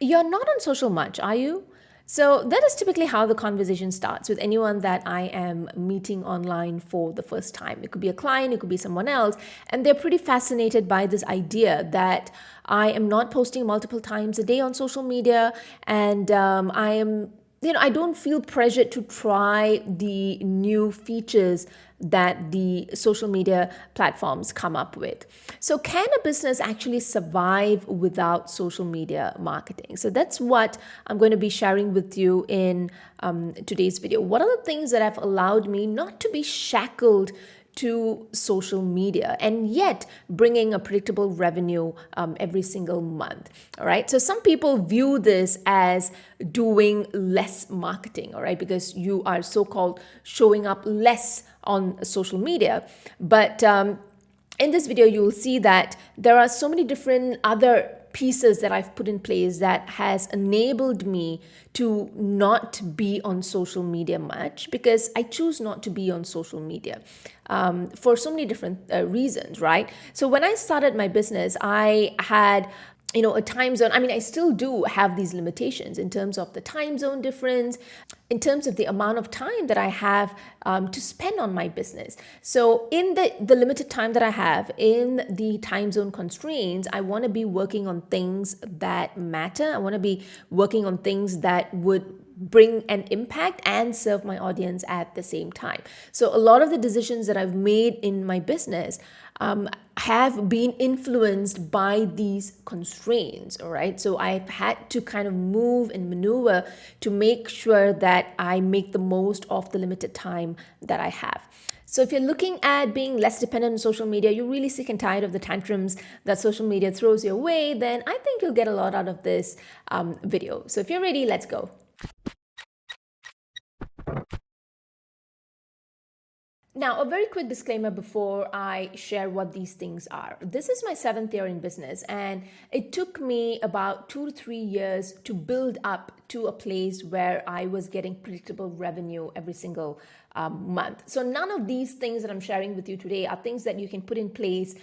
You're not on social much, are you? So that is typically how the conversation starts with anyone that I am meeting online for the first time. It could be a client, it could be someone else, and they're pretty fascinated by this idea that I am not posting multiple times a day on social media, and I don't feel pressured to try the new features that the social media platforms come up with. So, can a business actually survive without social media marketing? So, that's what I'm going to be sharing with you in today's video. What are the things that have allowed me not to be shackled to social media and yet bringing a predictable revenue every single month? All right. So some people view this as doing less marketing, all right, because you are so-called showing up less on social media. But in this video, you will see that there are so many different other pieces that I've put in place that has enabled me to not be on social media much, because I choose not to be on social media for so many different reasons, right? So when I started my business, I had a time zone. I mean, I still do have these limitations in terms of the time zone difference, in terms of the amount of time that I have to spend on my business. So in the limited time that I have, in the time zone constraints, I want to be working on things that matter. I want to be working on things that would bring an impact and serve my audience at the same time. So a lot of the decisions that I've made in my business have been influenced by these constraints, all right? So I've had to kind of move and maneuver to make sure that I make the most of the limited time that I have. So if you're looking at being less dependent on social media, you're really sick and tired of the tantrums that social media throws your way, then I think you'll get a lot out of this video. So if you're ready, let's go. Now, a very quick disclaimer before I share what these things are. This is my 7th year in business, and it took me about 2 to 3 years to build up to a place where I was getting predictable revenue every single month. So none of these things that I'm sharing with you today are things that you can put in place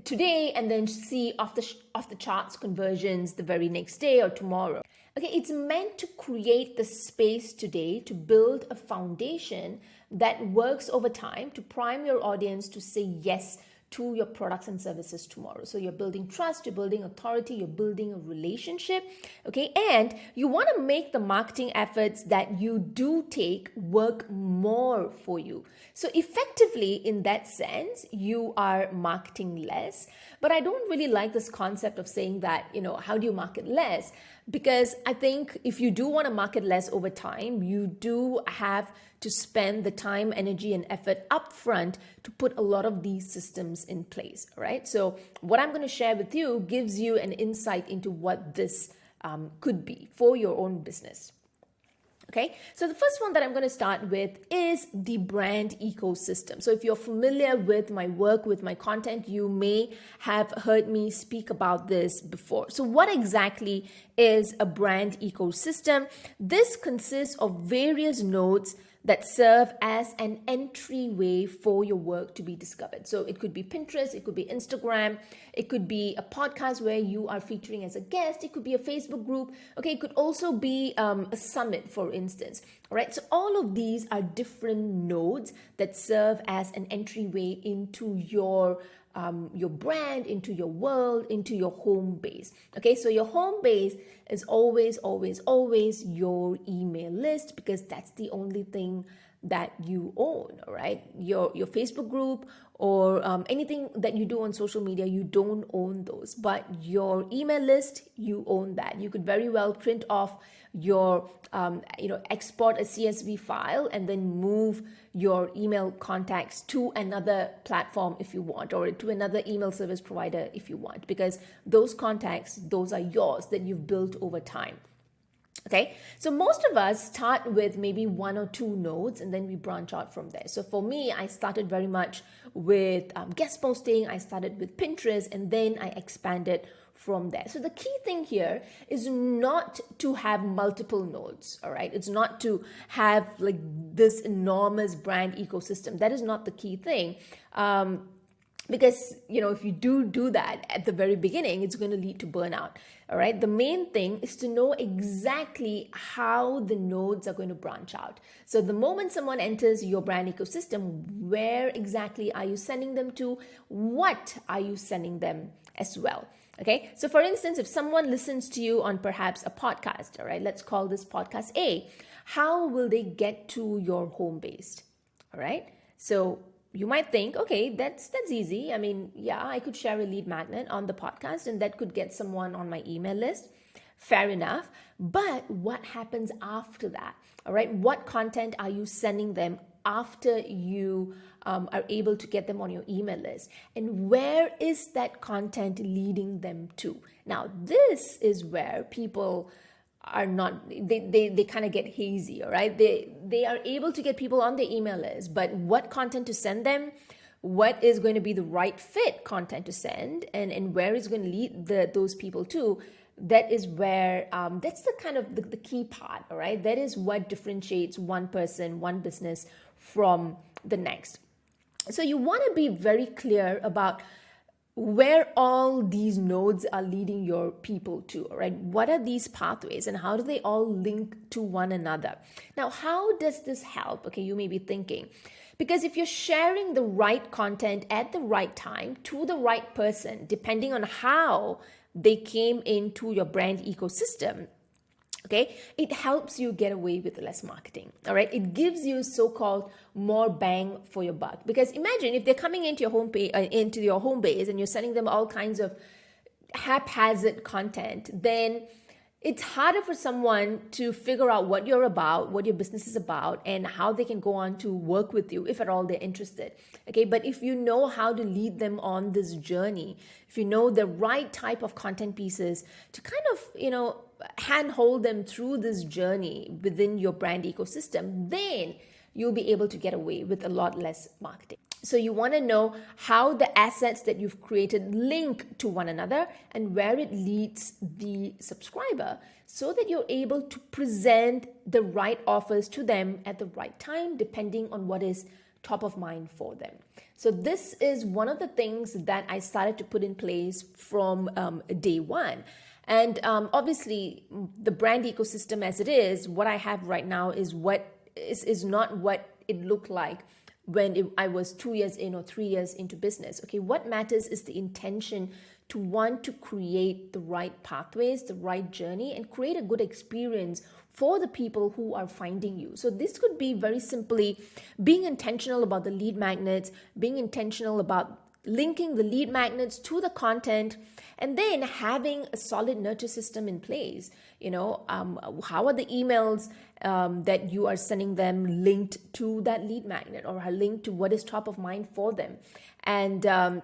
today and then see off the charts conversions the very next day or tomorrow. Okay, it's meant to create the space today to build a foundation that works over time to prime your audience to say yes to your products and services tomorrow. So you're building trust, you're building authority, you're building a relationship, okay? And you want to make the marketing efforts that you do take work more for you. So effectively, in that sense, you are marketing less. But I don't really like this concept of saying that, how do you market less? Because I think if you do want to market less over time, you do have to spend the time, energy, and effort upfront to put a lot of these systems in place, right? So what I'm going to share with you gives you an insight into what this could be for your own business. Okay, so the first one that I'm going to start with is the brand ecosystem. So if you're familiar with my work, with my content, you may have heard me speak about this before. So what exactly is a brand ecosystem? This consists of various nodes that serve as an entryway for your work to be discovered. So it could be Pinterest, it could be Instagram, it could be a podcast where you are featuring as a guest, it could be a Facebook group, okay, it could also be a summit, for instance. All right, so all of these are different nodes that serve as an entryway into your brand, into your world, into your home base. Okay, so your home base is always, always, always your email list, because that's the only thing that you own. All right, your Facebook group or anything that you do on social media, you don't own those, but your email list, you own that. You could very well print off your export a CSV file and then move your email contacts to another platform if you want, or to another email service provider if you want, because those contacts, those are yours, that you've built over time. Okay, so most of us start with maybe 1 or 2 nodes and then we branch out from there. So for me, I started very much with guest posting, I started with Pinterest, and then I expanded from there. So the key thing here is not to have multiple nodes, all right? It's not to have like this enormous brand ecosystem. That is not the key thing. Because if you do that at the very beginning, it's going to lead to burnout. All right, the main thing is to know exactly how the nodes are going to branch out. So the moment someone enters your brand ecosystem, where exactly are you sending them to? What are you sending them as well? Okay, so for instance, if someone listens to you on perhaps a podcast, all right, let's call this podcast A, how will they get to your home base? All right, so you might think, okay, that's easy. I mean, yeah, I could share a lead magnet on the podcast and that could get someone on my email list. Fair enough. But what happens after that? All right, what content are you sending them after you are able to get them on your email list? And where is that content leading them to? Now, this is where people are not, they kind of get hazy. All right, they are able to get people on the email list, but what content to send them, what is going to be the right fit content to send, and where is going to lead those people to, that is where that's the kind of the key part. All right, that is what differentiates one person, one business from the next. So you want to be very clear about where all these nodes are leading your people to, right? What are these pathways and how do they all link to one another? Now, how does this help? Okay, you may be thinking, because if you're sharing the right content at the right time to the right person, depending on how they came into your brand ecosystem, okay, it helps you get away with less marketing. All right, it gives you so-called more bang for your buck. Because imagine if they're coming into your home base and you're sending them all kinds of haphazard content, then it's harder for someone to figure out what you're about, what your business is about, and how they can go on to work with you if at all they're interested. Okay, but if you know how to lead them on this journey, if you know the right type of content pieces to kind of, handhold them through this journey within your brand ecosystem, then you'll be able to get away with a lot less marketing. So you want to know how the assets that you've created link to one another and where it leads the subscriber, so that you're able to present the right offers to them at the right time, depending on what is top of mind for them. So this is one of the things that I started to put in place from day one. And obviously, the brand ecosystem as it is, what I have right now is not what it looked like when I was 2 years in or 3 years into business. Okay, what matters is the intention to want to create the right pathways, the right journey, and create a good experience for the people who are finding you. So this could be very simply being intentional about the lead magnets, being intentional about linking the lead magnets to the content, and then having a solid nurture system in place. How are the emails that you are sending them linked to that lead magnet, or are linked to what is top of mind for them? And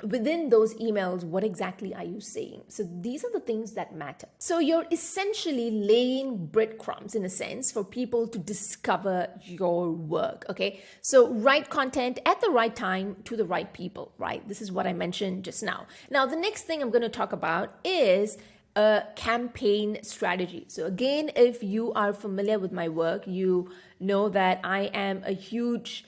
within those emails, what exactly are you saying? So these are the things that matter. So you're essentially laying breadcrumbs, in a sense, for people to discover your work. Okay, so right content at the right time to the right people, right? This is what I mentioned just now. Now, the next thing I'm going to talk about is a campaign strategy. So again, if you are familiar with my work, you know that I am a huge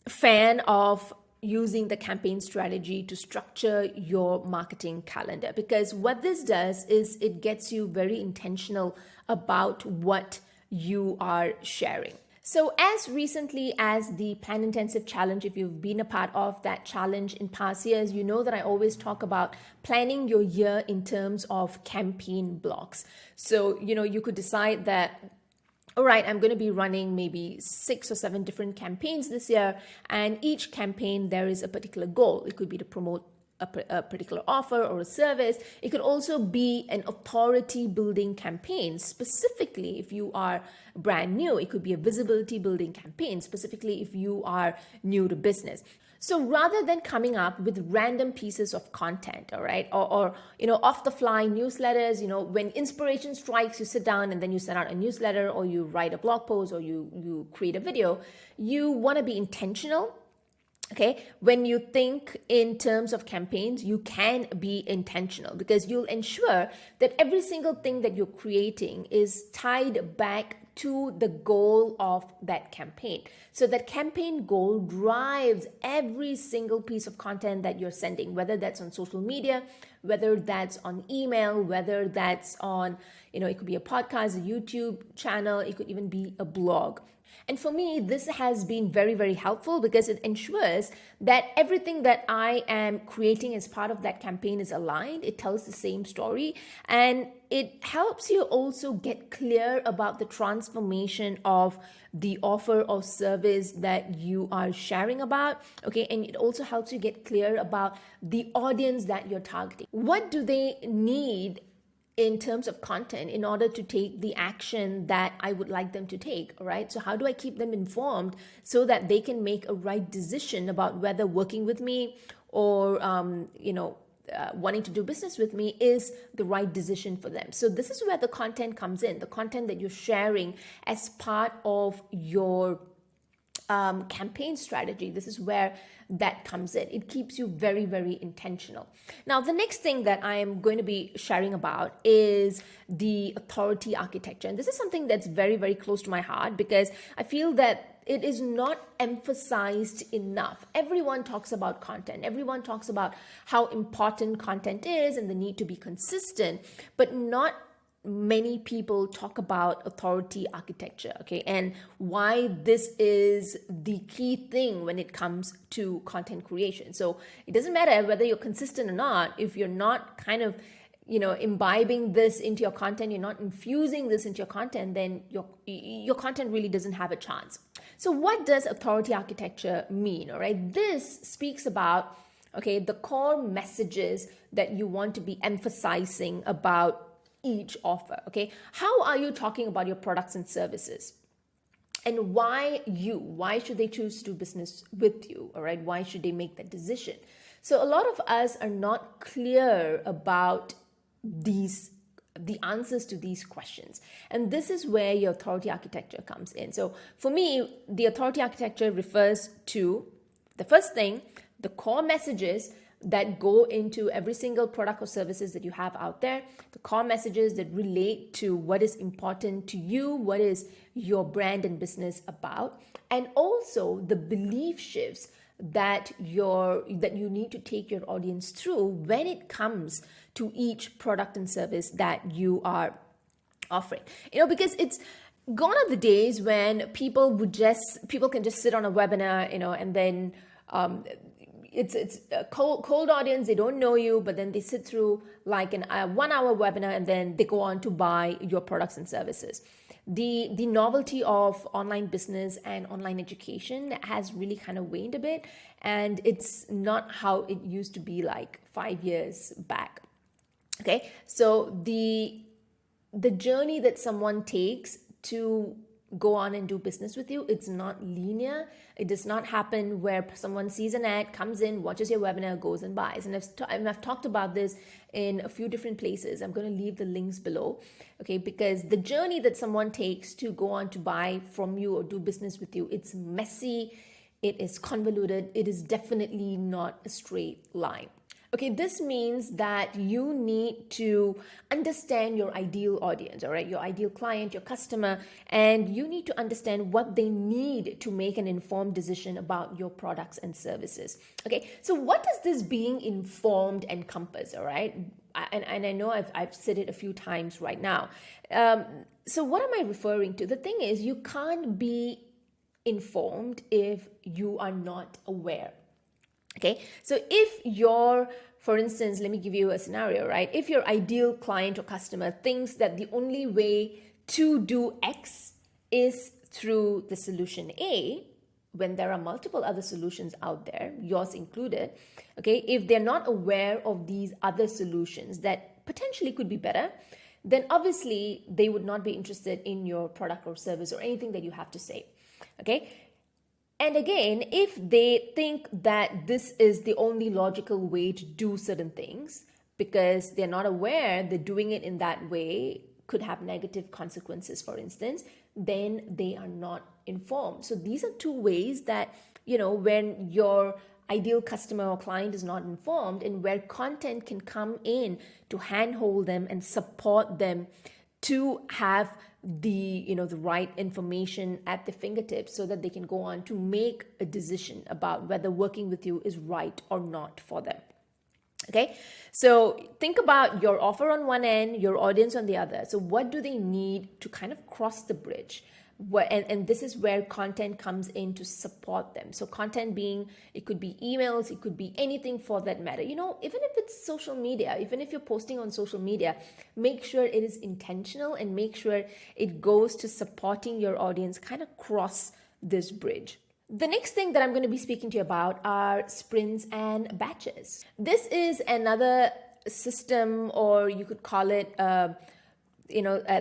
fan of using the campaign strategy to structure your marketing calendar, because what this does is it gets you very intentional about what you are sharing. So as recently as the Plan Intensive Challenge, if you've been a part of that challenge in past years, you know that I always talk about planning your year in terms of campaign blocks. So, you could decide that, all right, I'm going to be running maybe 6 or 7 different campaigns this year. And each campaign, there is a particular goal. It could be to promote a particular offer or a service. It could also be an authority building campaign. Specifically, if you are brand new, it could be a visibility building campaign, specifically if you are new to business. So rather than coming up with random pieces of content, all right, or off the fly newsletters, when inspiration strikes, you sit down and then you send out a newsletter, or you write a blog post, or you create a video. You want to be intentional. Okay, when you think in terms of campaigns, you can be intentional, because you'll ensure that every single thing that you're creating is tied back to the goal of that campaign. So that campaign goal drives every single piece of content that you're sending, whether that's on social media, whether that's on email, whether that's on, it could be a podcast, a YouTube channel, it could even be a blog. And for me, this has been very, very helpful because it ensures that everything that I am creating as part of that campaign is aligned. It tells the same story, and it helps you also get clear about the transformation of the offer or service that you are sharing about. Okay, and it also helps you get clear about the audience that you're targeting. What do they need in terms of content in order to take the action that I would like them to take, all right? So how do I keep them informed so that they can make a right decision about whether working with me or, wanting to do business with me is the right decision for them? So this is where the content comes in, the content that you're sharing as part of your campaign strategy. This is where that comes in. It keeps you very, very intentional. Now, the next thing that I am going to be sharing about is the authority architecture. And this is something that's very, very close to my heart because I feel that it is not emphasized enough. Everyone talks about content. Everyone talks about how important content is and the need to be consistent, but not many people talk about authority architecture, okay, and why this is the key thing when it comes to content creation. So it doesn't matter whether you're consistent or not, if you're not kind of, imbibing this into your content, you're not infusing this into your content, then your content really doesn't have a chance. So what does authority architecture mean? All right, this speaks about, okay, the core messages that you want to be emphasizing about each offer. Okay, how are you talking about your products and services, and why should they choose to do business with you? All right, why should they make that decision? So a lot of us are not clear about the answers to these questions, and this is where your authority architecture comes in. So for me, the authority architecture refers to the first thing, the core messages that go into every single product or services that you have out there, the core messages that relate to what is important to you, what is your brand and business about, and also the belief shifts that you need to take your audience through when it comes to each product and service that you are offering. Because it's gone are the days when people can just sit on a webinar, and then it's a cold audience. They don't know you, but then they sit through like a 1 hour webinar and then they go on to buy your products and services. The novelty of online business and online education has really kind of waned a bit, and it's not how it used to be like 5 years back. Okay, so the journey that someone takes to go on and do business with you, it's not linear. It does not happen where someone sees an ad, comes in, watches your webinar, goes and buys. And I've talked about this in a few different places. I'm going to leave the links below, okay? Because the journey that someone takes to go on to buy from you or do business with you, it's messy, it is convoluted, it is definitely not a straight line. Okay, this means that you need to understand your ideal audience, all right, your ideal client, your customer, and you need to understand what they need to make an informed decision about your products and services. Okay, so what does this being informed encompass, all right? And I know I've said it a few times right now. So what am I referring to? The thing is, you can't be informed if you are not aware. Okay, so for instance, let me give you a scenario, right? If your ideal client or customer thinks that the only way to do X is through the solution A, when there are multiple other solutions out there, yours included, okay, if they're not aware of these other solutions that potentially could be better, then obviously they would not be interested in your product or service or anything that you have to say, okay? And again, if they think that this is the only logical way to do certain things because they're not aware that doing it in that way could have negative consequences, for instance, then they are not informed. So these are two ways that, when your ideal customer or client is not informed, and where content can come in to handhold them and support them to have the right information at the fingertips so that they can go on to make a decision about whether working with you is right or not for them. Okay, so think about your offer on one end, your audience on the other. So what do they need to kind of cross the bridge? And this is where content comes in to support them. So content being, it could be emails, it could be anything for that matter. Even if it's social media, even if you're posting on social media, make sure it is intentional and make sure it goes to supporting your audience, kind of cross this bridge. The next thing that I'm going to be speaking to you about are sprints and batches. This is another system, or you could call it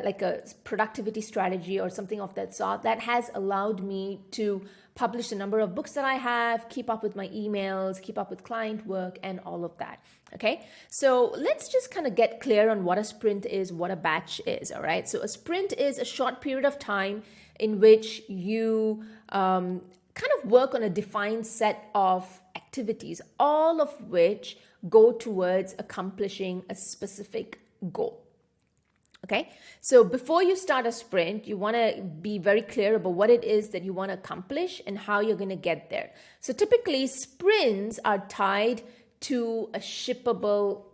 like a productivity strategy or something of that sort, that has allowed me to publish the number of books that I have, keep up with my emails, keep up with client work, and all of that. Okay, so let's just kind of get clear on what a sprint is, what a batch is. All right, so a sprint is a short period of time in which you kind of work on a defined set of activities, all of which go towards accomplishing a specific goal. Okay, so before you start a sprint, you want to be very clear about what it is that you want to accomplish and how you're going to get there. So typically, sprints are tied to a shippable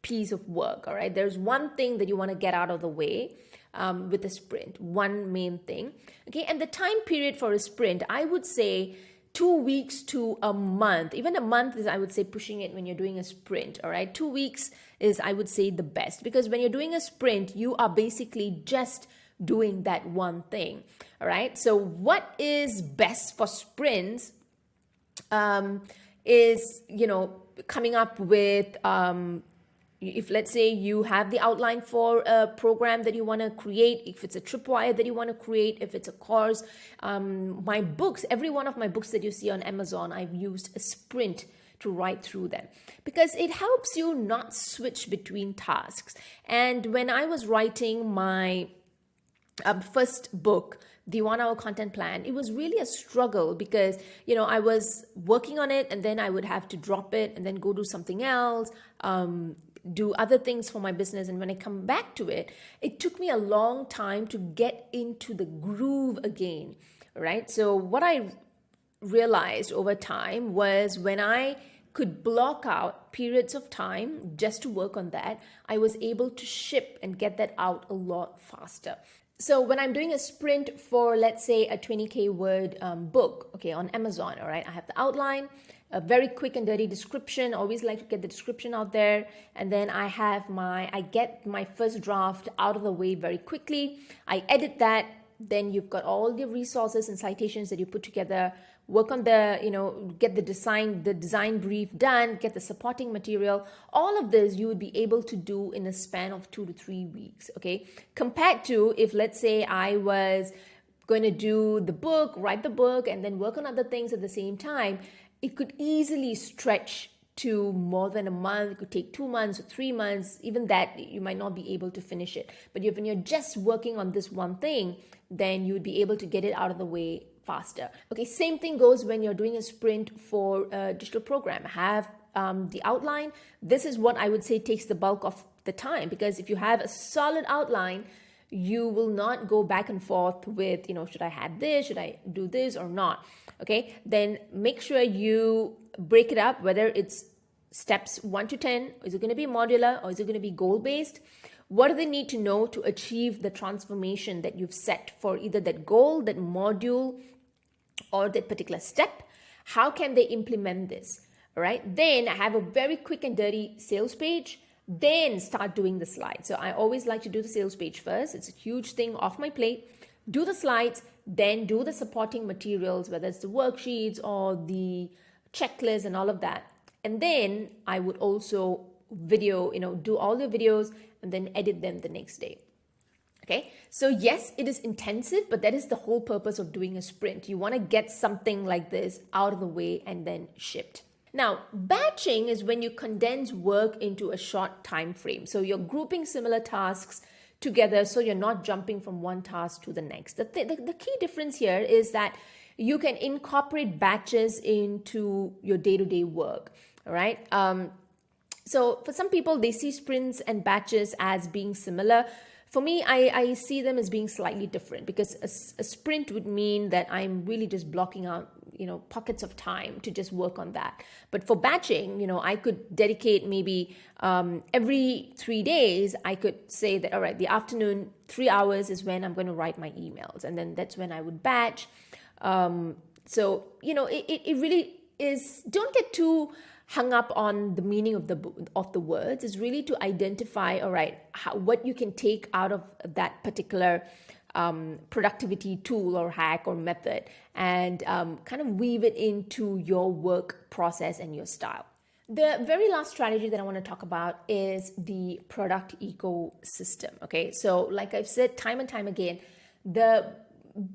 piece of work. All right, there's one thing that you want to get out of the way with a sprint, one main thing. Okay, and the time period for a sprint, I would say 2 weeks to a month. Even a month is, I would say, pushing it when you're doing a sprint. All right, 2 weeks is, I would say, the best, because when you're doing a sprint, you are basically just doing that one thing. All right, so what is best for sprints is, coming up with if, let's say, you have the outline for a program that you want to create, if it's a tripwire that you want to create, if it's a course, my books, every one of my books that you see on Amazon, I've used a sprint to write through them, because it helps you not switch between tasks. And when I was writing my first book, the 1 hour content plan, it was really a struggle because, I was working on it and then I would have to drop it and then go do something else, do other things for my business. And when I come back to it, it took me a long time to get into the groove again, right? So what I realized over time was when I could block out periods of time just to work on that, I was able to ship and get that out a lot faster. So when I'm doing a sprint for, let's say, a 20K word book, okay, on Amazon, all right, I have the outline, a very quick and dirty description. Always like to get the description out there. And then I get my first draft out of the way very quickly. I edit that. Then you've got all the resources and citations that you put together, work on get the design brief done, get the supporting material. All of this you would be able to do in a span of 2 to 3 weeks, okay? Compared to if, let's say, I was going to do the book, write the book, and then work on other things at the same time, it could easily stretch to more than a month. It could take 2 months or 3 months. Even that, you might not be able to finish it. But when you're just working on this one thing, then you would be able to get it out of the way faster. Okay, same thing goes when you're doing a sprint for a digital program. Have the outline. This is what I would say takes the bulk of the time, because if you have a solid outline, you will not go back and forth with, should I add this, should I do this or not? Okay, then make sure you break it up, whether it's steps 1 to 10, is it going to be modular or is it going to be goal-based? What do they need to know to achieve the transformation that you've set for either that goal, that module, or that particular step? How can they implement this? All right, then I have a very quick and dirty sales page. Then start doing the slides. So I always like to do the sales page first. It's a huge thing off my plate. Do the slides, then do the supporting materials, whether it's the worksheets or the checklist and all of that. And then I would also video, do all the videos and then edit them the next day. Okay, so yes, it is intensive, but that is the whole purpose of doing a sprint. You want to get something like this out of the way and then shipped. Now, batching is when you condense work into a short time frame. So you're grouping similar tasks together, so you're not jumping from one task to the next. The key difference here is that you can incorporate batches into your day-to-day work, all right? So for some people, they see sprints and batches as being similar. for me, I see them as being slightly different, because a sprint would mean that I'm really just blocking out, pockets of time to just work on that. But for batching, I could dedicate maybe every 3 days, I could say that, all right, the afternoon, 3 hours is when I'm going to write my emails. And then that's when I would batch. It really is, don't get too hung up on the meaning of the words. Is really to identify, all right, what you can take out of that particular productivity tool or hack or method, and kind of weave it into your work process and your style. The very last strategy that I want to talk about is the product ecosystem. Okay, so like I've said time and time again, the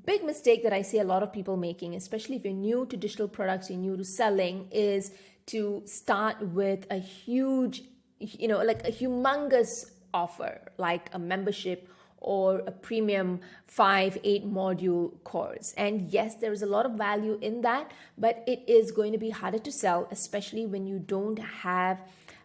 big mistake that I see a lot of people making, especially if you're new to digital products, you're new to selling, is to start with a huge, like a humongous offer, like a membership or a premium 5-8 module course. And yes, there is a lot of value in that, but it is going to be harder to sell, especially when you don't have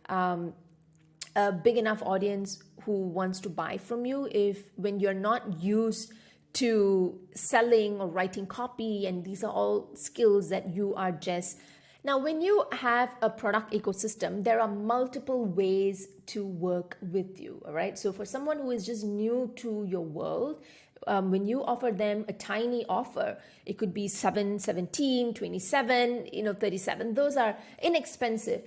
a big enough audience who wants to buy from you. When you're not used to selling or writing copy, and these are all skills that you are just... Now, when you have a product ecosystem, there are multiple ways to work with you, all right? So for someone who is just new to your world, when you offer them a tiny offer, it could be 7, 17, 27, 37. Those are inexpensive.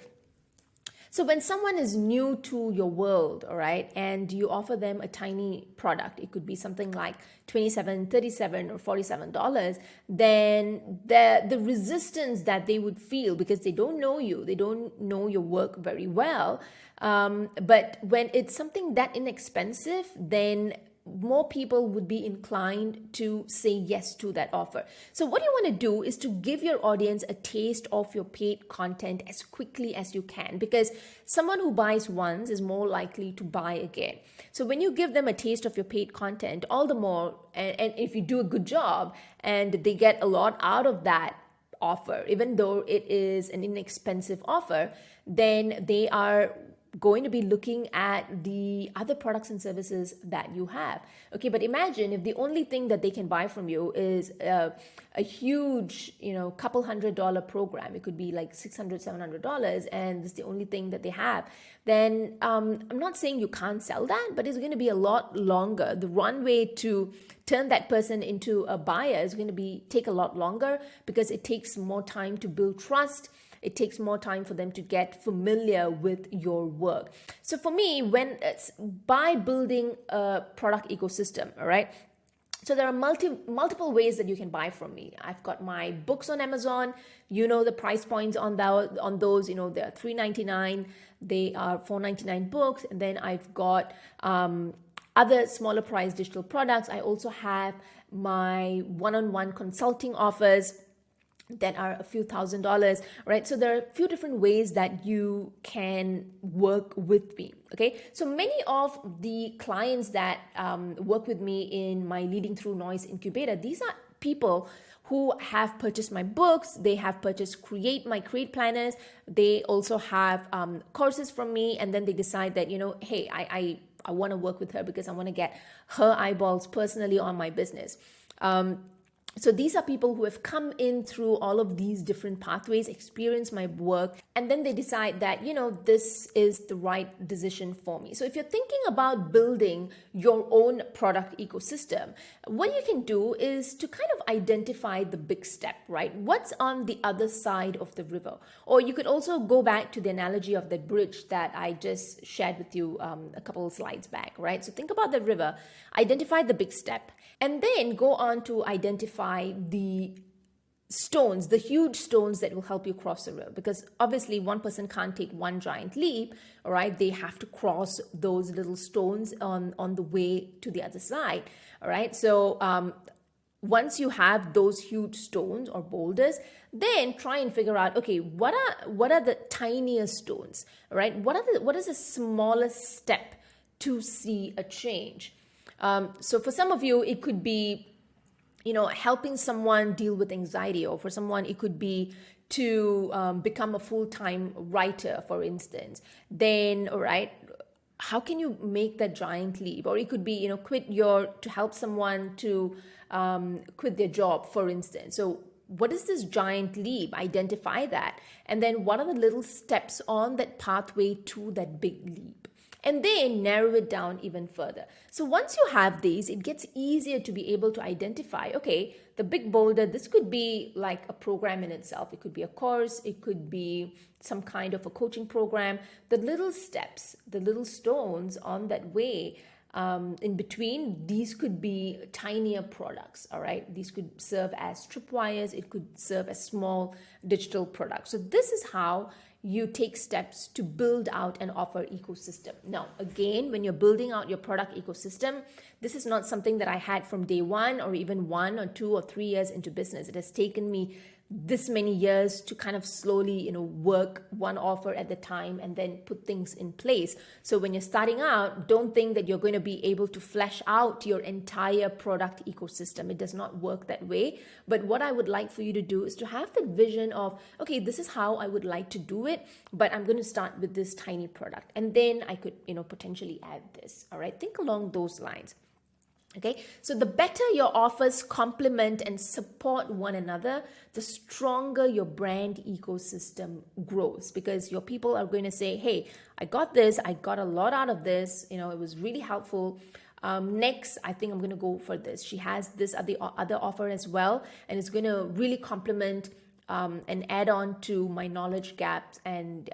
So when someone is new to your world, all right, and you offer them a tiny product, it could be something like $27, $37, or $47, then the resistance that they would feel, because they don't know you, they don't know your work very well. But when it's something that inexpensive, then more people would be inclined to say yes to that offer. So what you want to do is to give your audience a taste of your paid content as quickly as you can, because someone who buys once is more likely to buy again. So when you give them a taste of your paid content, all the more, and if you do a good job and they get a lot out of that offer, even though it is an inexpensive offer, then they are going to be looking at the other products and services that you have. Okay, but imagine if the only thing that they can buy from you is a huge, couple $100 program. It could be like $600, $700, and this is the only thing that they have. Then I'm not saying you can't sell that, but it's going to be a lot longer. The runway to turn that person into a buyer is going to take a lot longer, because it takes more time to build trust. It takes more time for them to get familiar with your work. So for me, by building a product ecosystem, all right, so there are multiple ways that you can buy from me. I've got my books on Amazon. The price points on those. They're $3.99. They are $4.99 books. And then I've got other smaller price digital products. I also have my one-on-one consulting offers that are a few $1,000s, right? So there are a few different ways that you can work with me, okay? So many of the clients that work with me in my Leading Through Noise incubator, these are people who have purchased my books. They have purchased my Create Planners. They also have courses from me, and then they decide that, hey, I want to work with her because I want to get her eyeballs personally on my business. So these are people who have come in through all of these different pathways, experienced my work, and then they decide that, this is the right decision for me. So if you're thinking about building your own product ecosystem, what you can do is to kind of identify the big step, right? What's on the other side of the river? Or you could also go back to the analogy of that bridge that I just shared with you a couple of slides back, right? So think about the river, identify the big step, and then go on to identify the stones, the huge stones that will help you cross the river. Because obviously one person can't take one giant leap, all right? They have to cross those little stones on the way to the other side, all right? So once you have those huge stones or boulders, then try and figure out, okay, what are the tiniest stones, all right? What is the smallest step to see a change? So for some of you, it could be, helping someone deal with anxiety, or for someone, it could be to become a full-time writer, for instance. Then, all right, how can you make that giant leap? Or it could be, to help someone to quit their job, for instance. So what is this giant leap? Identify that. And then what are the little steps on that pathway to that big leap? And then narrow it down even further. So once you have these, it gets easier to be able to identify, okay, the big boulder, this could be like a program in itself. It could be a course. It could be some kind of a coaching program. The little steps, the little stones on that way, in between, these could be tinier products, all right? These could serve as tripwires. It could serve as small digital products. So this is how you take steps to build out an offer ecosystem. Now, again, when you're building out your product ecosystem, this is not something that I had from day one or even 1 or 2 or 3 years into business. It has taken me this many years to kind of slowly, work one offer at a time and then put things in place. So when you're starting out, don't think that you're going to be able to flesh out your entire product ecosystem. It does not work that way. But what I would like for you to do is to have that vision of, okay, this is how I would like to do it, but I'm going to start with this tiny product. And then I could, potentially add this. All right. Think along those lines. Okay, so the better your offers complement and support one another, the stronger your brand ecosystem grows, because your people are going to say, hey, I got this, I got a lot out of this, it was really helpful. Next, I think I'm going to go for this. She has this other offer as well, and it's going to really complement and add on to my knowledge gaps, and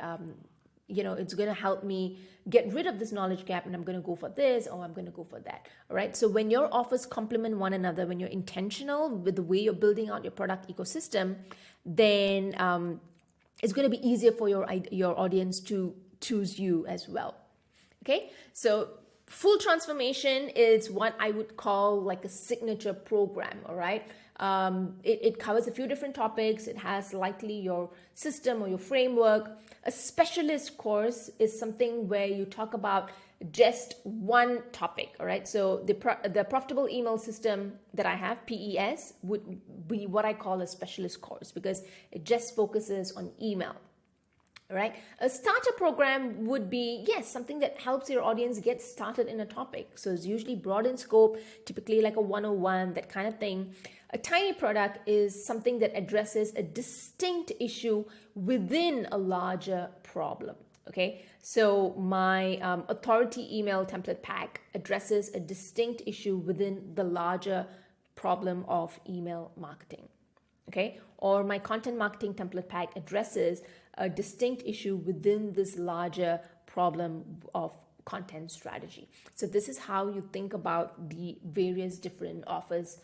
it's going to help me get rid of this knowledge gap, and I'm going to go for this, or I'm going to go for that. All right. So when your offers complement one another, when you're intentional with the way you're building out your product ecosystem, then it's going to be easier for your audience to choose you as well. Okay. So full transformation is what I would call like a signature program. All right. It covers a few different topics. It has likely your system or your framework. A specialist course is something where you talk about just one topic. All right. So the profitable email system that I have, PES, would be what I call a specialist course, because it just focuses on email. All right. A starter program would be, yes, something that helps your audience get started in a topic. So it's usually broad in scope, typically like a 101, that kind of thing. A tiny product is something that addresses a distinct issue within a larger problem. Okay, so my authority email template pack addresses a distinct issue within the larger problem of email marketing. Okay, or my content marketing template pack addresses a distinct issue within this larger problem of content strategy. So this is how you think about the various different offers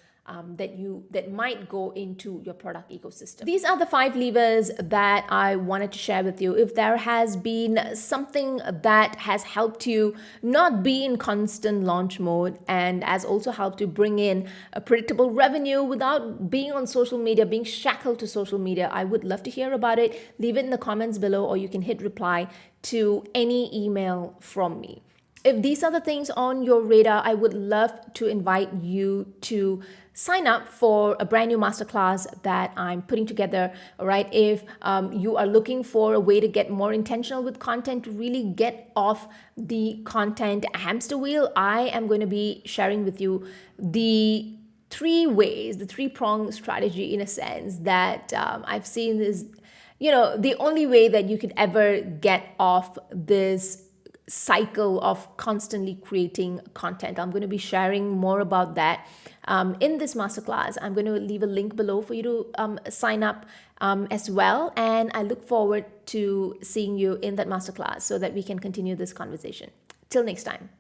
that might go into your product ecosystem. These are the 5 levers that I wanted to share with you. If there has been something that has helped you not be in constant launch mode, and has also helped you bring in a predictable revenue without being on social media, being shackled to social media, I would love to hear about it. Leave it in the comments below, or you can hit reply to any email from me. If these are the things on your radar, I would love to invite you to sign up for a brand new masterclass that I'm putting together. All right. If you are looking for a way to get more intentional with content, to really get off the content hamster wheel, I am going to be sharing with you the 3 ways, the 3-pronged strategy, in a sense, that I've seen is, the only way that you could ever get off this cycle of constantly creating content. I'm going to be sharing more about that in this masterclass. I'm going to leave a link below for you to sign up as well. And I look forward to seeing you in that masterclass so that we can continue this conversation. Till next time.